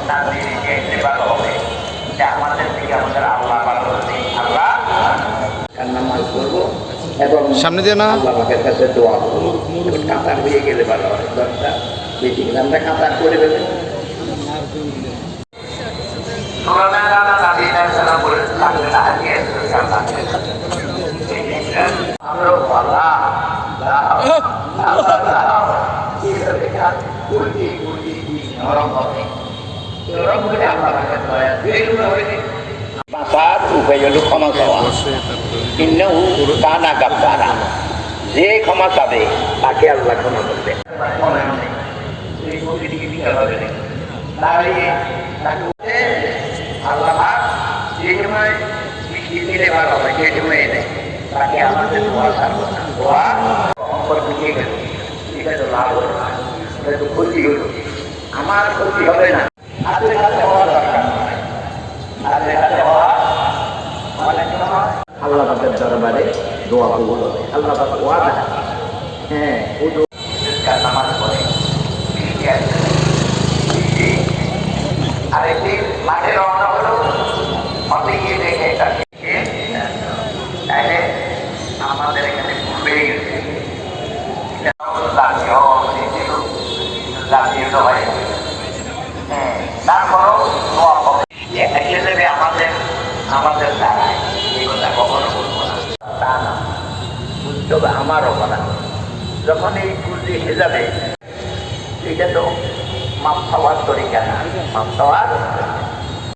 ভালো হবে যে আমাদের থেকে আমাদের আল্লাহ ভালো আল্লাহ নামাজ পড়বো এবং সামনে দিয়ে না আল্লাহ পাকের কাছে দোয়া করবো। কাতার হয়ে গেলে ভালো হয়, দরকার বেশি গেলে আমরা কাতার করে ফেলে বাঁচার উপায় হলো ক্ষমা চাওয়া। কানা গাপ্পারা, যে ক্ষমা চাবে তাকে আল্লাহ ক্ষমা করবে। আল্লাহ যে সময় দিলে ভালো হবে সে সময় এনে তাকে আমাদের দোয়া ছাড়বো না, দোয়া অপর বুঝিয়ে গেল, এটা তো লাভ হলো না, এটা তো ক্ষতি হলো, আমার ক্ষতি হবে না। হাতে হাতে হওয়া দরকার, হাতে হাতে হওয়া অনেক সময় আল্লাহ পাকের দরবারে দোয়া কবুল হবে। আল্লাহ পাক ওয়াদা, হ্যাঁ নামাজ পড়ে আরেকটি মাঠে রওনা হলো, মাঠে গিয়ে দেখে আমাদের এখানে ঘুরে গেছে তারপরও হিসেবে আমাদের আমাদের দ্বারায় এগুলা কখনো বলবো না, তা না, বুঝতে হবে আমারও করা। যখন এই ভুল এসে যাবে এটা তো মাপ খাওয়ার তরিকা না, মাপ খাওয়ার